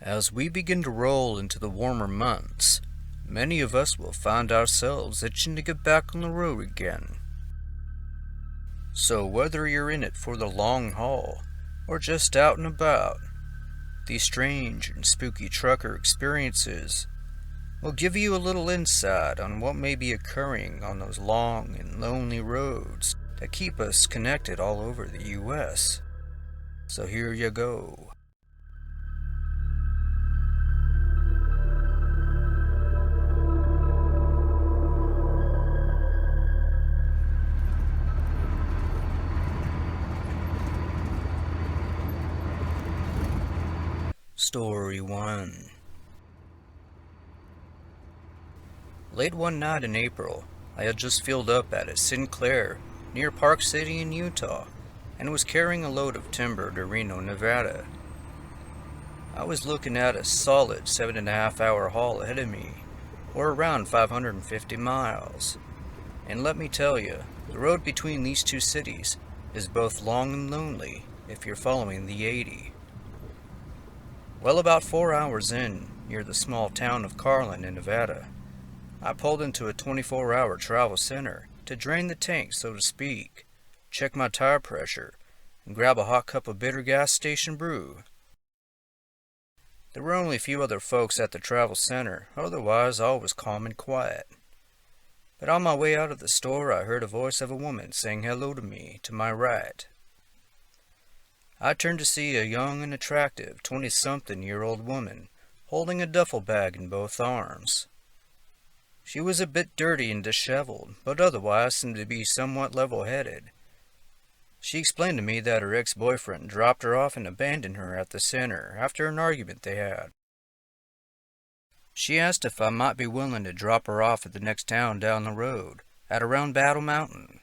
As we begin to roll into the warmer months, many of us will find ourselves itching to get back on the road again. So whether you're in it for the long haul, or just out and about, these strange and spooky trucker experiences will give you a little insight on what may be occurring on those long and lonely roads that keep us connected all over the U.S. So here you go. Story 1. Late one night in April, I had just filled up at a Sinclair near Park City in Utah and was carrying a load of timber to Reno, Nevada. I was looking at a solid 7.5-hour haul ahead of me, or around 550 miles. And let me tell you, the road between these two cities is both long and lonely if you're following the 80. Well, about 4 hours in, near the small town of Carlin in Nevada, I pulled into a 24-hour travel center to drain the tank, so to speak, check my tire pressure, and grab a hot cup of bitter gas station brew. There were only a few other folks at the travel center, otherwise all was calm and quiet. But on my way out of the store, I heard a voice of a woman saying hello to me to my right. I turned to see a young and attractive 20-something-year-old woman holding a duffel bag in both arms. She was a bit dirty and disheveled, but otherwise seemed to be somewhat level-headed. She explained to me that her ex-boyfriend dropped her off and abandoned her at the center after an argument they had. She asked if I might be willing to drop her off at the next town down the road, at around Battle Mountain.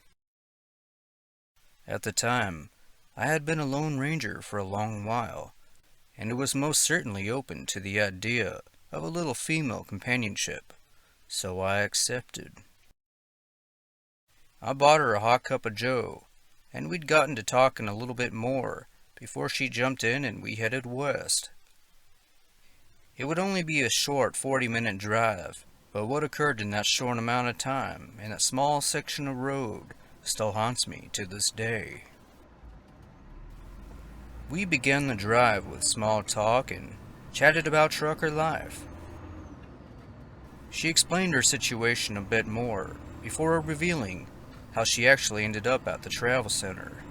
At the time, I had been a lone ranger for a long while, and was most certainly open to the idea of a little female companionship, so I accepted. I bought her a hot cup of joe, and we'd gotten to talking a little bit more before she jumped in and we headed west. It would only be a short 40-minute drive, but what occurred in that short amount of time in that small section of road still haunts me to this day. We began the drive with small talk and chatted about trucker life. She explained her situation a bit more before revealing how she actually ended up at the travel center.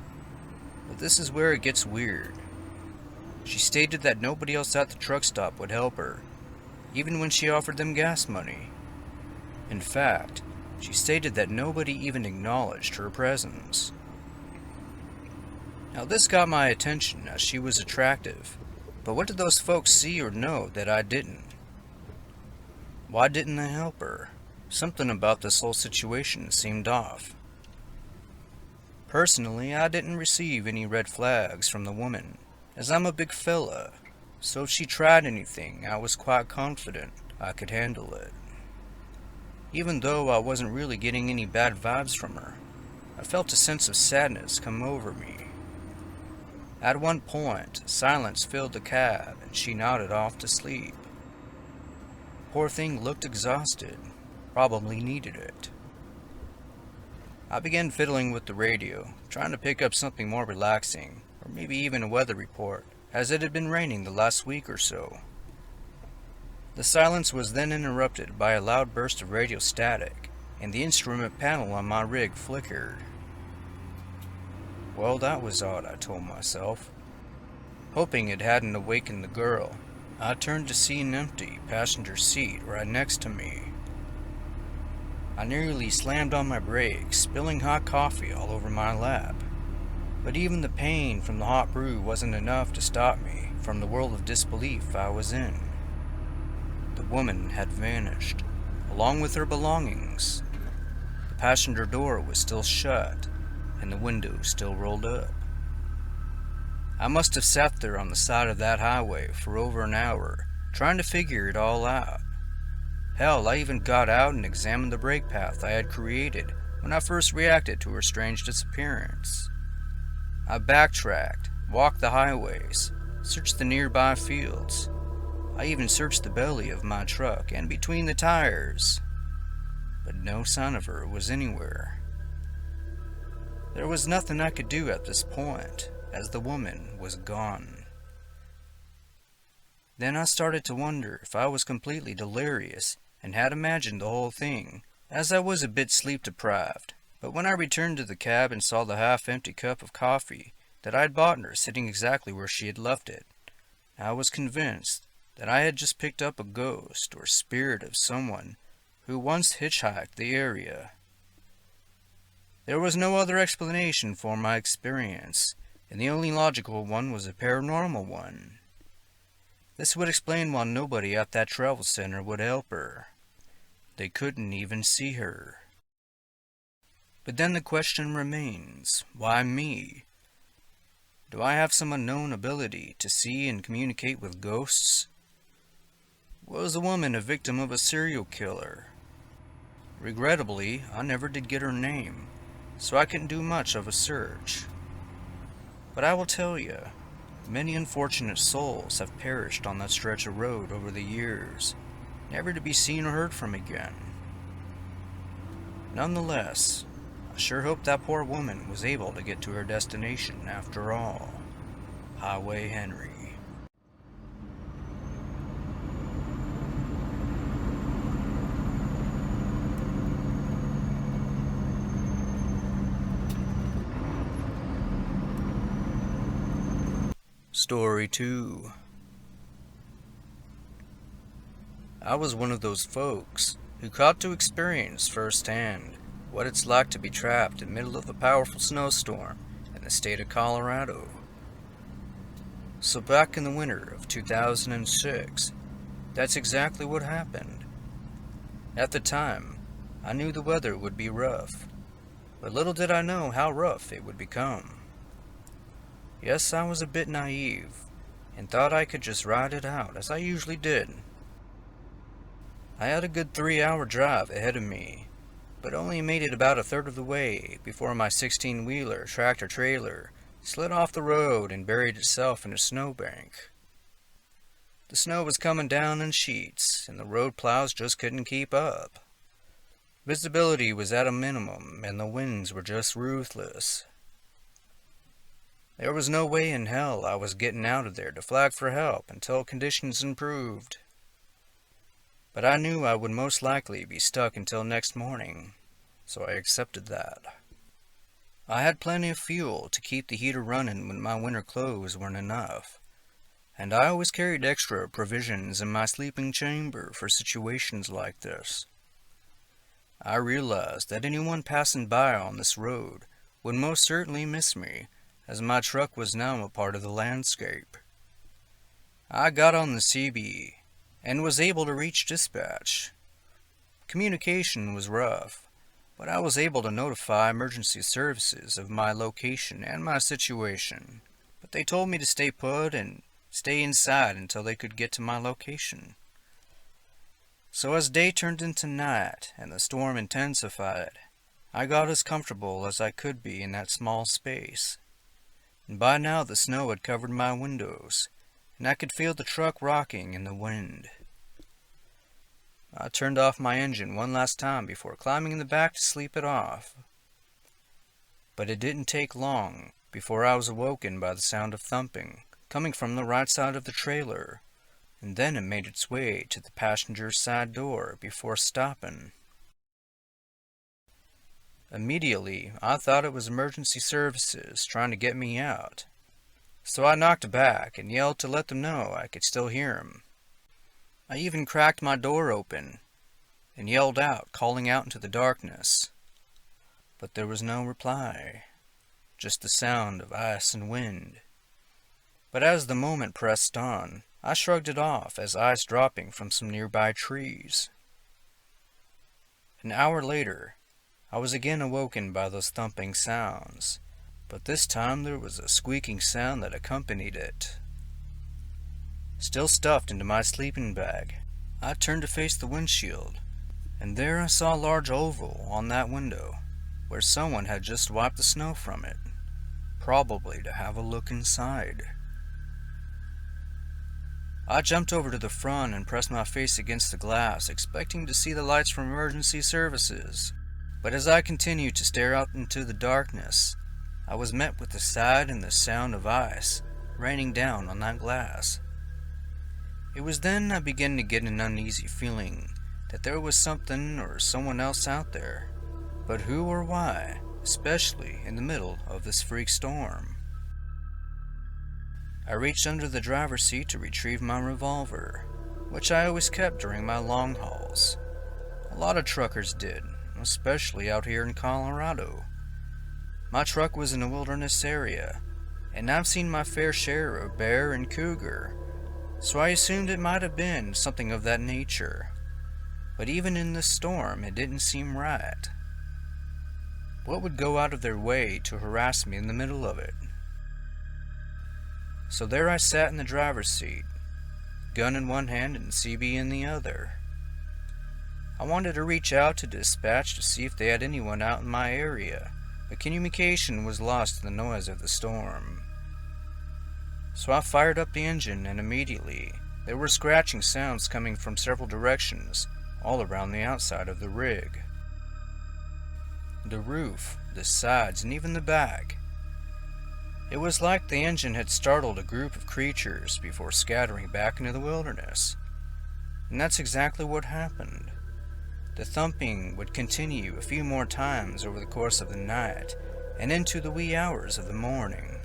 But this is where it gets weird. She stated that nobody else at the truck stop would help her, even when she offered them gas money. In fact, she stated that nobody even acknowledged her presence. Now this got my attention as she was attractive, but what did those folks see or know that I didn't? Why didn't they help her? Something about this whole situation seemed off. Personally, I didn't receive any red flags from the woman, as I'm a big fella, so if she tried anything, I was quite confident I could handle it. Even though I wasn't really getting any bad vibes from her, I felt a sense of sadness come over me. At one point, silence filled the cab and she nodded off to sleep. Poor thing looked exhausted, probably needed it. I began fiddling with the radio, trying to pick up something more relaxing, or maybe even a weather report, as it had been raining the last week or so. The silence was then interrupted by a loud burst of radio static, and the instrument panel on my rig flickered. Well, that was odd, I told myself. Hoping it hadn't awakened the girl, I turned to see an empty passenger seat right next to me. I nearly slammed on my brakes, spilling hot coffee all over my lap. But even the pain from the hot brew wasn't enough to stop me from the world of disbelief I was in. The woman had vanished, along with her belongings. The passenger door was still shut, and the window still rolled up. I must have sat there on the side of that highway for over an hour, trying to figure it all out. Hell, I even got out and examined the brake path I had created when I first reacted to her strange disappearance. I backtracked, walked the highways, searched the nearby fields, I even searched the belly of my truck and between the tires, but no sign of her was anywhere. There was nothing I could do at this point, as the woman was gone. Then I started to wonder if I was completely delirious and had imagined the whole thing, as I was a bit sleep deprived. But when I returned to the cab and saw the half-empty cup of coffee that I'd bought her sitting exactly where she had left it, I was convinced that I had just picked up a ghost or spirit of someone who once hitchhiked the area. There was no other explanation for my experience, and the only logical one was a paranormal one. This would explain why nobody at that travel center would help her. They couldn't even see her. But then the question remains, why me? Do I have some unknown ability to see and communicate with ghosts? Was the woman a victim of a serial killer? Regrettably, I never did get her name, so I couldn't do much of a search. But I will tell you, many unfortunate souls have perished on that stretch of road over the years, never to be seen or heard from again. Nonetheless, I sure hope that poor woman was able to get to her destination after all. Highway Henry. Story 2. I was one of those folks who got to experience firsthand what it's like to be trapped in the middle of a powerful snowstorm in the state of Colorado. So back in the winter of 2006, that's exactly what happened. At the time, I knew the weather would be rough, but little did I know how rough it would become. Yes, I was a bit naive, and thought I could just ride it out, as I usually did. I had a good 3-hour drive ahead of me, but only made it about a third of the way before my 16-wheeler tractor-trailer slid off the road and buried itself in a snowbank. The snow was coming down in sheets, and the road plows just couldn't keep up. Visibility was at a minimum, and the winds were just ruthless. There was no way in hell I was getting out of there to flag for help until conditions improved. But I knew I would most likely be stuck until next morning, so I accepted that. I had plenty of fuel to keep the heater running when my winter clothes weren't enough, and I always carried extra provisions in my sleeping chamber for situations like this. I realized that anyone passing by on this road would most certainly miss me, as my truck was now a part of the landscape. I got on the CB and was able to reach dispatch. Communication was rough, but I was able to notify emergency services of my location and my situation. But they told me to stay put and stay inside until they could get to my location. So as day turned into night and the storm intensified, I got as comfortable as I could be in that small space. And by now the snow had covered my windows, and I could feel the truck rocking in the wind. I turned off my engine one last time before climbing in the back to sleep it off. But it didn't take long before I was awoken by the sound of thumping coming from the right side of the trailer, and then it made its way to the passenger's side door before stopping. Immediately, I thought it was emergency services trying to get me out, so I knocked back and yelled to let them know I could still hear them. I even cracked my door open and yelled out, calling out into the darkness. But there was no reply, just the sound of ice and wind. But as the moment pressed on, I shrugged it off as ice dropping from some nearby trees. An hour later, I was again awoken by those thumping sounds, but this time there was a squeaking sound that accompanied it. Still stuffed into my sleeping bag, I turned to face the windshield, and there I saw a large oval on that window, where someone had just wiped the snow from it, probably to have a look inside. I jumped over to the front and pressed my face against the glass, expecting to see the lights from emergency services. But as I continued to stare out into the darkness, I was met with the sight and the sound of ice raining down on that glass. It was then I began to get an uneasy feeling that there was something or someone else out there, but who or why, especially in the middle of this freak storm. I reached under the driver's seat to retrieve my revolver, which I always kept during my long hauls. A lot of truckers did, especially out here in Colorado. My truck was in a wilderness area, and I've seen my fair share of bear and cougar, so I assumed it might have been something of that nature. But even in this storm, it didn't seem right. What would go out of their way to harass me in the middle of it? So there I sat in the driver's seat, gun in one hand and CB in the other. I wanted to reach out to dispatch to see if they had anyone out in my area, but communication was lost in the noise of the storm. So I fired up the engine, and immediately there were scratching sounds coming from several directions all around the outside of the rig. The roof, the sides, and even the back. It was like the engine had startled a group of creatures before scattering back into the wilderness. And that's exactly what happened. The thumping would continue a few more times over the course of the night and into the wee hours of the morning.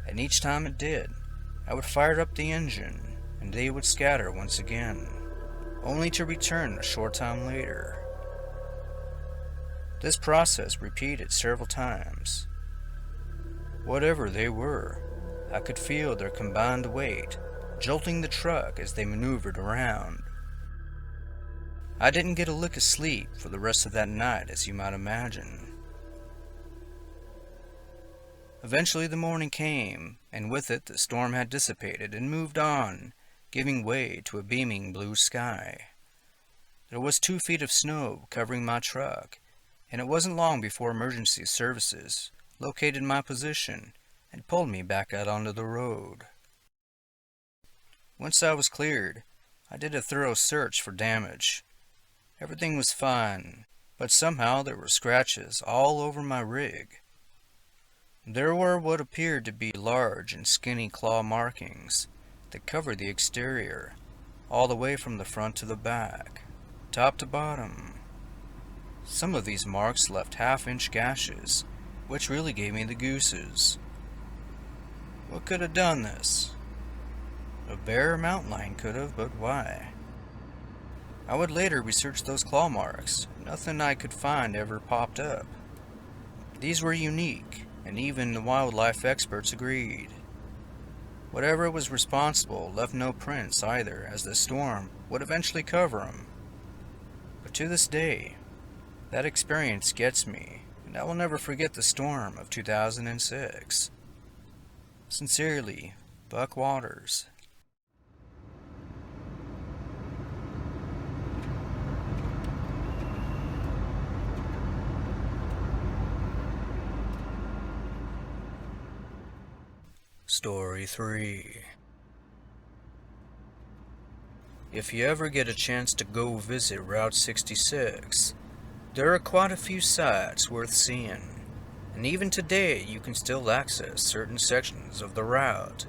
And each time it did, I would fire up the engine, and they would scatter once again, only to return a short time later. This process repeated several times. Whatever they were, I could feel their combined weight jolting the truck as they maneuvered around. I didn't get a lick of sleep for the rest of that night, as you might imagine. Eventually the morning came, and with it the storm had dissipated and moved on, giving way to a beaming blue sky. There was 2 feet of snow covering my truck, and it wasn't long before emergency services located my position and pulled me back out onto the road. Once I was cleared, I did a thorough search for damage. Everything was fine, but somehow there were scratches all over my rig. There were what appeared to be large and skinny claw markings that covered the exterior, all the way from the front to the back, top to bottom. Some of these marks left half-inch gashes, which really gave me the gooses. What could have done this? A bear or mountain lion could have, but why? I would later research those claw marks. Nothing I could find ever popped up. These were unique, and even the wildlife experts agreed. Whatever was responsible left no prints either, as the storm would eventually cover them. But to this day, that experience gets me, and I will never forget the storm of 2006. Sincerely, Buck Waters. Story 3. If you ever get a chance to go visit Route 66, there are quite a few sites worth seeing, and even today you can still access certain sections of the route,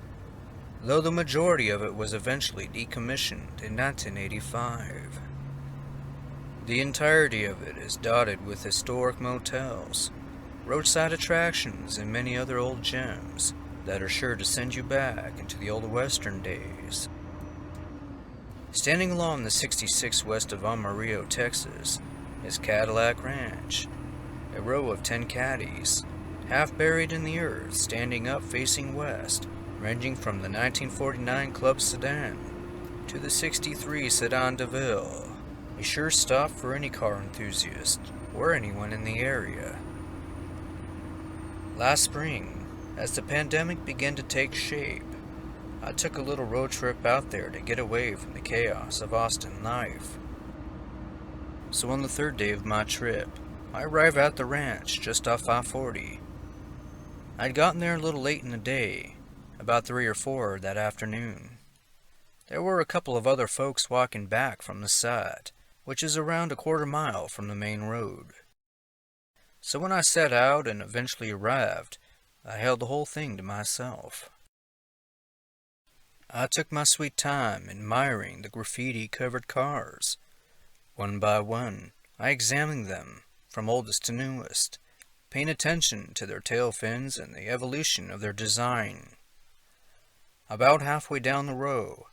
though the majority of it was eventually decommissioned in 1985. The entirety of it is dotted with historic motels, roadside attractions, and many other old gems that are sure to send you back into the old western days. Standing along the 66 west of Amarillo, Texas, is Cadillac Ranch, a row of 10 caddies, half buried in the earth, standing up facing west, ranging from the 1949 Club sedan to the 63 Sedan DeVille, a sure stop for any car enthusiast or anyone in the area. Last spring, as the pandemic began to take shape, I took a little road trip out there to get away from the chaos of Austin life. So on the 3rd day of my trip, I arrived at the ranch just off I-40. I'd gotten there a little late in the day, about 3 or 4 that afternoon. There were a couple of other folks walking back from the side, which is around a quarter mile from the main road. So when I set out and eventually arrived, I held the whole thing to myself. I took my sweet time admiring the graffiti-covered cars. One by one, I examined them, from oldest to newest, paying attention to their tail fins and the evolution of their design. About halfway down the row,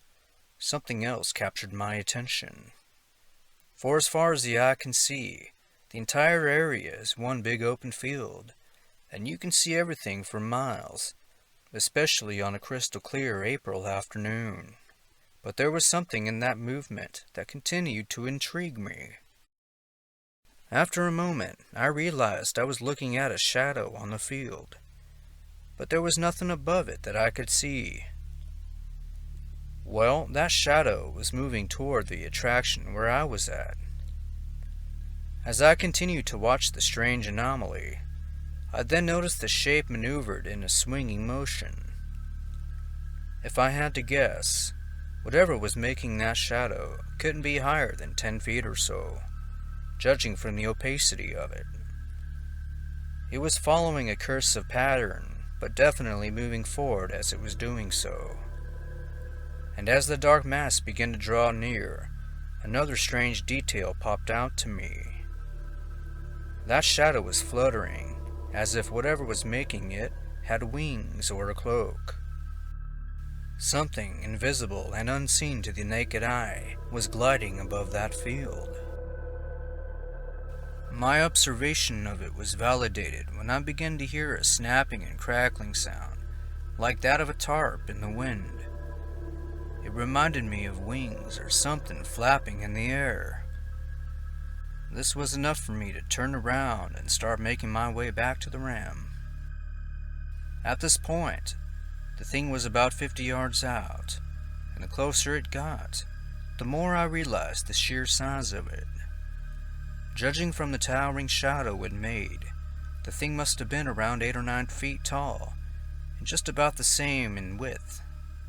something else captured my attention. For as far as the eye can see, the entire area is one big open field, and you can see everything for miles, especially on a crystal clear April afternoon. But there was something in that movement that continued to intrigue me. After a moment, I realized I was looking at a shadow on the field, but there was nothing above it that I could see. Well, that shadow was moving toward the attraction where I was at. As I continued to watch the strange anomaly, I then noticed the shape maneuvered in a swinging motion. If I had to guess, whatever was making that shadow couldn't be higher than 10 feet or so, judging from the opacity of it. It was following a cursive pattern, but definitely moving forward as it was doing so. And as the dark mass began to draw near, another strange detail popped out to me. That shadow was fluttering, as if whatever was making it had wings or a cloak. Something invisible and unseen to the naked eye was gliding above that field. My observation of it was validated when I began to hear a snapping and crackling sound, like that of a tarp in the wind. It reminded me of wings or something flapping in the air. This was enough for me to turn around and start making my way back to the ram. At this point, the thing was about 50 yards out, and the closer it got, the more I realized the sheer size of it. Judging from the towering shadow it made, the thing must have been around 8 or 9 feet tall, and just about the same in width,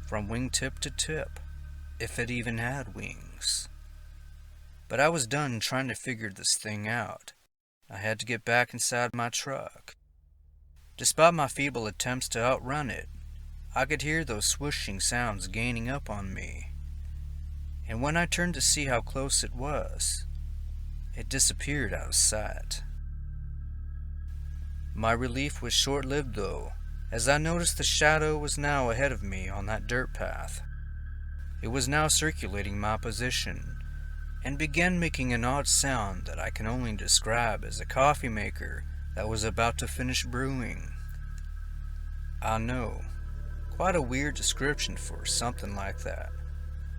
from wingtip to tip, if it even had wings. But I was done trying to figure this thing out. I had to get back inside my truck. Despite my feeble attempts to outrun it, I could hear those swooshing sounds gaining up on me. And when I turned to see how close it was, it disappeared out of sight. My relief was short-lived though, as I noticed the shadow was now ahead of me on that dirt path. It was now circulating my position, and began making an odd sound that I can only describe as a coffee maker that was about to finish brewing. I know, quite a weird description for something like that,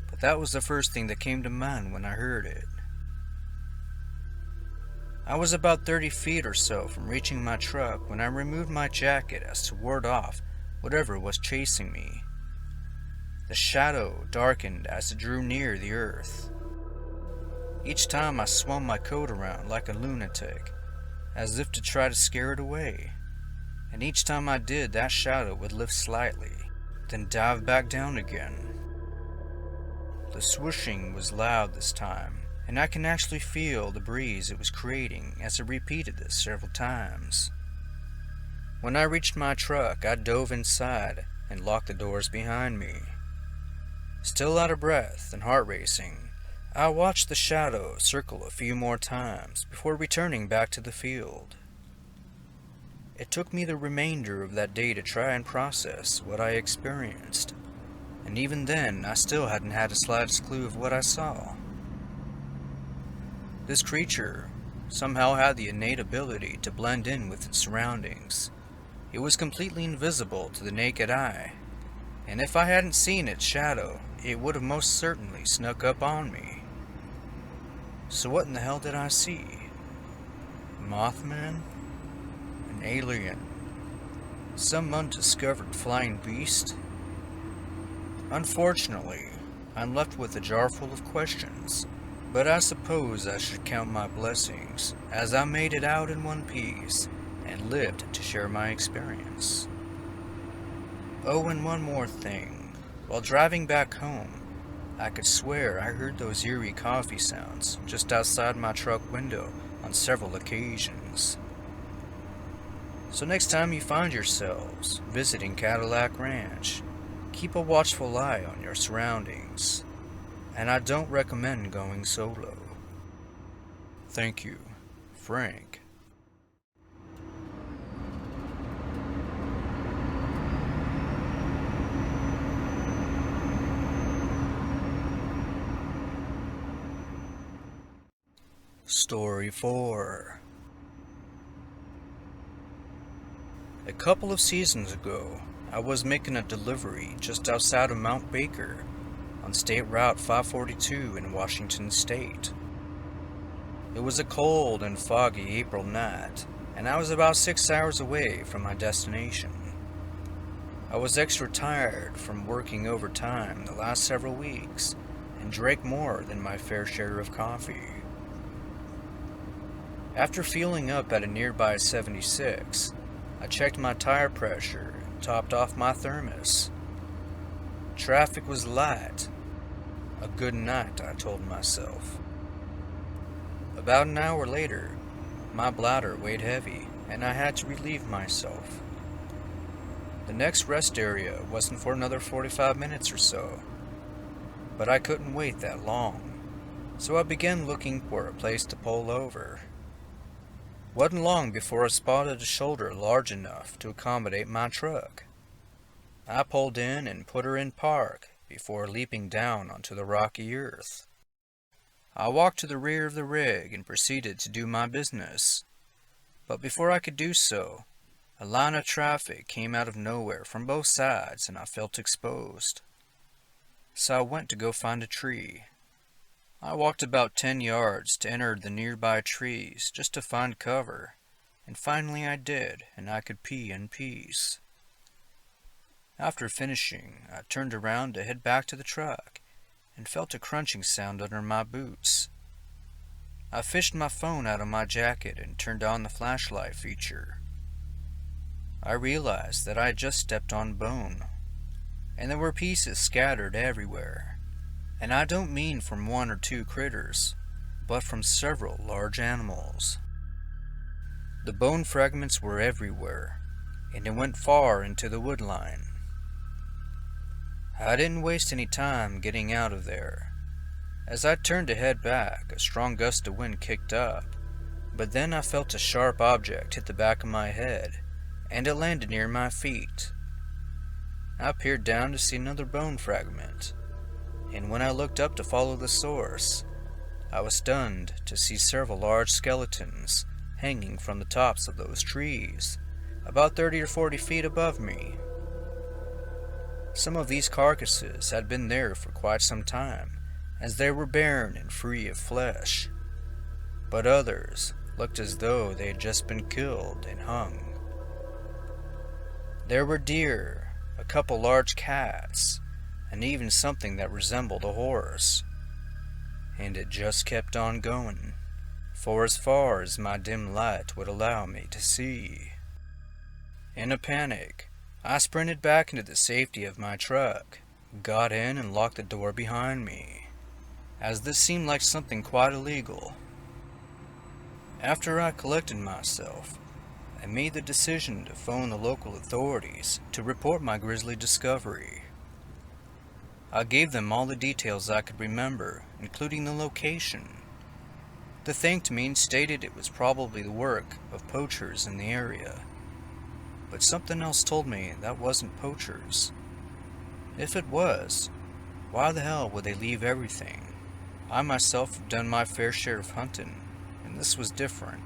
but that was the first thing that came to mind when I heard it. I was about 30 feet or so from reaching my truck when I removed my jacket as to ward off whatever was chasing me. The shadow darkened as it drew near the earth. Each time I swung my coat around like a lunatic, as if to try to scare it away, and each time I did, that shadow would lift slightly, then dive back down again. The swooshing was loud this time, and I can actually feel the breeze it was creating as it repeated this several times. When I reached my truck, I dove inside and locked the doors behind me. Still out of breath and heart racing, I watched the shadow circle a few more times before returning back to the field. It took me the remainder of that day to try and process what I experienced, and even then I still hadn't had the slightest clue of what I saw. This creature somehow had the innate ability to blend in with its surroundings. It was completely invisible to the naked eye, and if I hadn't seen its shadow, it would have most certainly snuck up on me. So what in the hell did I see? Mothman? An alien? Some undiscovered flying beast? Unfortunately, I'm left with a jar full of questions, but I suppose I should count my blessings, as I made it out in one piece, and lived to share my experience. Oh, and one more thing. While driving back home, I could swear I heard those eerie coffee sounds just outside my truck window on several occasions. So next time you find yourselves visiting Cadillac Ranch, keep a watchful eye on your surroundings, and I don't recommend going solo. Thank you, Frank. Story 4. A couple of seasons ago, I was making a delivery just outside of Mount Baker on State Route 542 in Washington State. It was a cold and foggy April night, and I was about 6 hours away from my destination. I was extra tired from working overtime the last several weeks and drank more than my fair share of coffee. After fueling up at a nearby 76, I checked my tire pressure and topped off my thermos. Traffic was light. A good night, I told myself. About an hour later, my bladder weighed heavy, and I had to relieve myself. The next rest area wasn't for another 45 minutes or so, but I couldn't wait that long, so I began looking for a place to pull over. Wasn't long before I spotted a shoulder large enough to accommodate my truck. I pulled in and put her in park before leaping down onto the rocky earth. I walked to the rear of the rig and proceeded to do my business. But before I could do so, a line of traffic came out of nowhere from both sides and I felt exposed. So I went to go find a tree. I walked about 10 yards to enter the nearby trees just to find cover, and finally I did, and I could pee in peace. After finishing, I turned around to head back to the truck, and felt a crunching sound under my boots. I fished my phone out of my jacket and turned on the flashlight feature. I realized that I had just stepped on bone, and there were pieces scattered everywhere. And I don't mean from one or two critters, but from several large animals. The bone fragments were everywhere, and it went far into the woodline. I didn't waste any time getting out of there. As I turned to head back, a strong gust of wind kicked up, but then I felt a sharp object hit the back of my head, and it landed near my feet. I peered down to see another bone fragment, and when I looked up to follow the source, I was stunned to see several large skeletons hanging from the tops of those trees, about 30 or 40 feet above me. Some of these carcasses had been there for quite some time, as they were barren and free of flesh, but others looked as though they had just been killed and hung. There were deer, a couple large cats, and even something that resembled a horse. And it just kept on going, for as far as my dim light would allow me to see. In a panic, I sprinted back into the safety of my truck, got in and locked the door behind me, as this seemed like something quite illegal. After I collected myself, I made the decision to phone the local authorities to report my grisly discovery. I gave them all the details I could remember, including the location. They thanked me and stated it was probably the work of poachers in the area. But something else told me that wasn't poachers. If it was, why the hell would they leave everything? I myself have done my fair share of hunting, and this was different.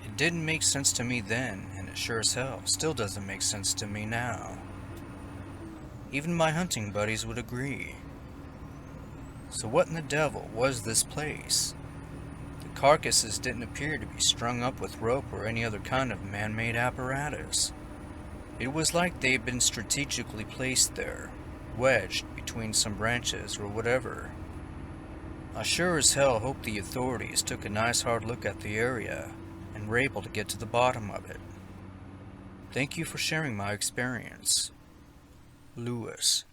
It didn't make sense to me then, and it sure as hell still doesn't make sense to me now. Even my hunting buddies would agree. So what in the devil was this place? The carcasses didn't appear to be strung up with rope or any other kind of man-made apparatus. It was like they had been strategically placed there, wedged between some branches or whatever. I sure as hell hope the authorities took a nice hard look at the area and were able to get to the bottom of it. Thank you for sharing my experience. Lewis.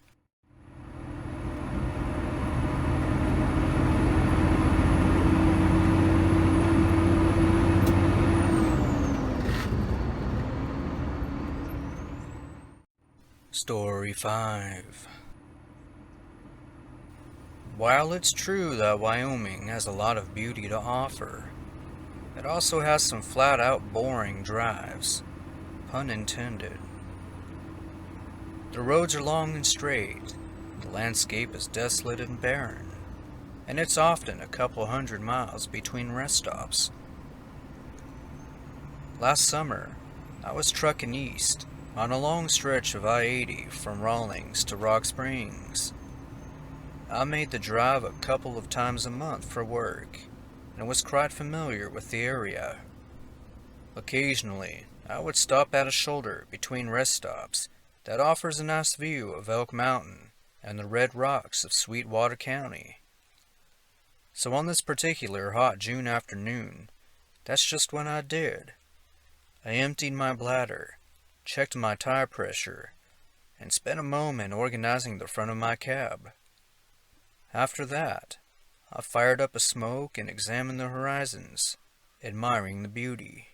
Story 5. While it's true that Wyoming has a lot of beauty to offer, it also has some flat-out boring drives, pun intended. The roads are long and straight, the landscape is desolate and barren, and it's often a couple hundred miles between rest stops. Last summer, I was trucking east on a long stretch of I-80 from Rawlings to Rock Springs. I made the drive a couple of times a month for work and was quite familiar with the area. Occasionally, I would stop at a shoulder between rest stops that offers a nice view of Elk Mountain and the red rocks of Sweetwater County. So on this particular hot June afternoon, that's just what I did. I emptied my bladder, checked my tire pressure, and spent a moment organizing the front of my cab. After that, I fired up a smoke and examined the horizons, admiring the beauty.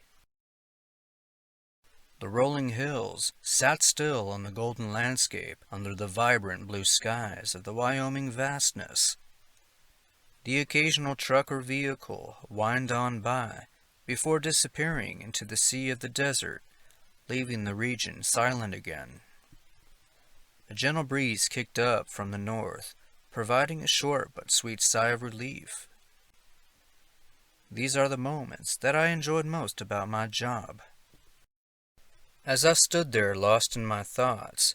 The rolling hills sat still on the golden landscape under the vibrant blue skies of the Wyoming vastness. The occasional truck or vehicle whined on by before disappearing into the sea of the desert, leaving the region silent again. A gentle breeze kicked up from the north, providing a short but sweet sigh of relief. These are the moments that I enjoyed most about my job. As I stood there lost in my thoughts,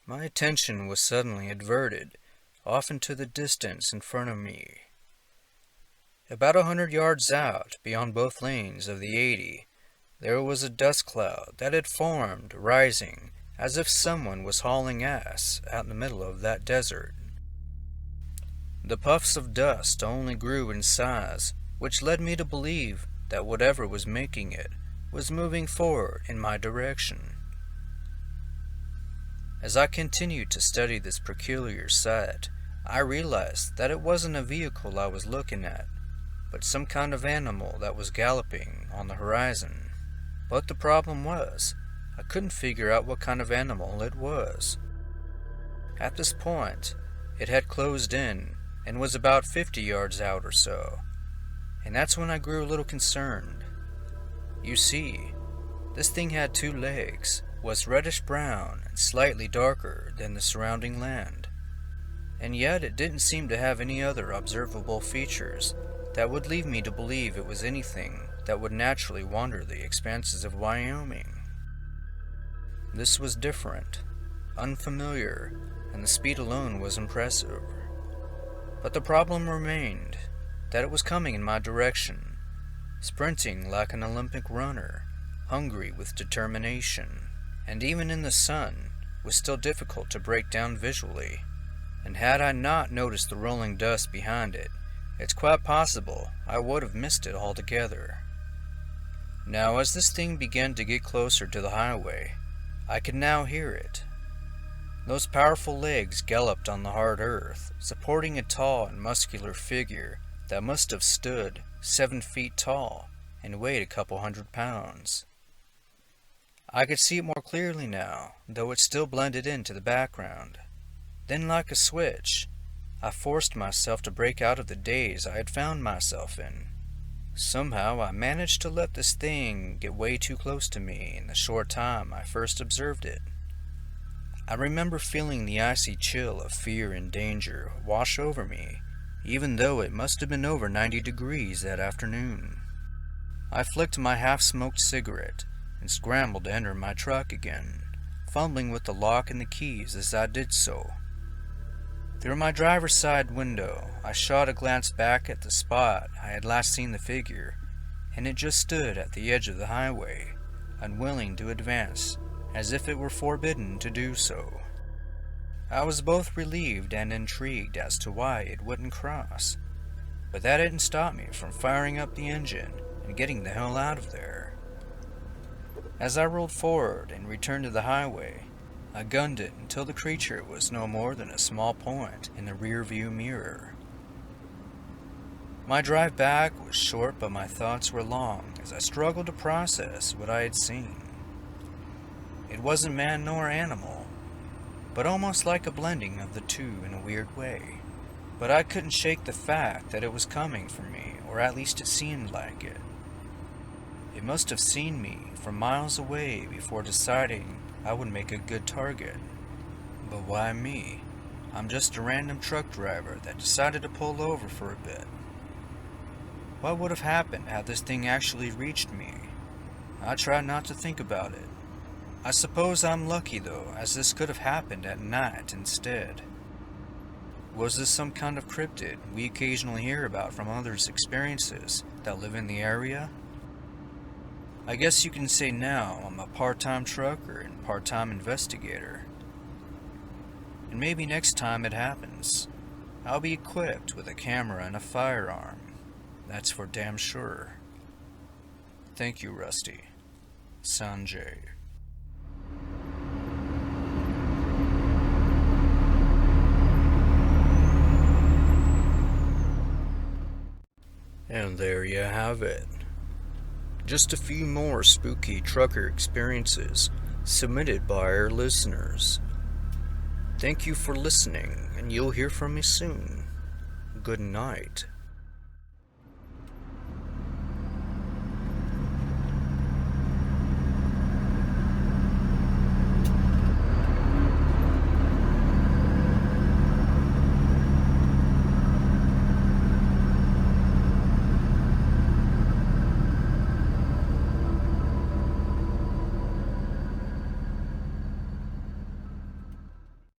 my attention was suddenly adverted off into the distance in front of me. About 100 yards out, beyond both lanes of the 80, there was a dust cloud that had formed, rising, as if someone was hauling ass out in the middle of that desert. The puffs of dust only grew in size, which led me to believe that whatever was making it was moving forward in my direction. As I continued to study this peculiar sight, I realized that it wasn't a vehicle I was looking at, but some kind of animal that was galloping on the horizon. But the problem was, I couldn't figure out what kind of animal it was. At this point, it had closed in and was about 50 yards out or so, and that's when I grew a little concerned. You see, this thing had 2 legs, was reddish-brown and slightly darker than the surrounding land, and yet it didn't seem to have any other observable features that would lead me to believe it was anything that would naturally wander the expanses of Wyoming. This was different, unfamiliar, and the speed alone was impressive. But the problem remained, that it was coming in my direction, sprinting like an Olympic runner, hungry with determination, and even in the sun was still difficult to break down visually, and had I not noticed the rolling dust behind it, it's quite possible I would have missed it altogether. Now, as this thing began to get closer to the highway, I could now hear it. Those powerful legs galloped on the hard earth, supporting a tall and muscular figure that must have stood 7 feet tall and weighed a couple 100 pounds. I could see it more clearly now, though it still blended into the background. Then, like a switch, I forced myself to break out of the daze I had found myself in. Somehow I managed to let this thing get way too close to me in the short time I first observed it. I remember feeling the icy chill of fear and danger wash over me, even though it must have been over 90 degrees that afternoon. I flicked my half-smoked cigarette and scrambled to enter my truck again, fumbling with the lock and the keys as I did so. Through my driver's side window, I shot a glance back at the spot I had last seen the figure, and it just stood at the edge of the highway, unwilling to advance, as if it were forbidden to do so. I was both relieved and intrigued as to why it wouldn't cross, but that didn't stop me from firing up the engine and getting the hell out of there. As I rolled forward and returned to the highway, I gunned it until the creature was no more than a small point in the rear-view mirror. My drive back was short, but my thoughts were long as I struggled to process what I had seen. It wasn't man nor animal. but almost like a blending of the two in a weird way. But I couldn't shake the fact that it was coming for me, or at least it seemed like it. It must have seen me from miles away before deciding I would make a good target. But why me? I'm just a random truck driver that decided to pull over for a bit. What would have happened had this thing actually reached me? I try not to think about it. I suppose I'm lucky though, as this could have happened at night instead. Was this some kind of cryptid we occasionally hear about from others' experiences that live in the area? I guess you can say now I'm a part-time trucker and part-time investigator. And maybe next time it happens, I'll be equipped with a camera and a firearm. That's for damn sure. Thank you, Rusty. Sanjay. And there you have it. Just a few more spooky trucker experiences submitted by our listeners. Thank you for listening, and you'll hear from me soon. Good night.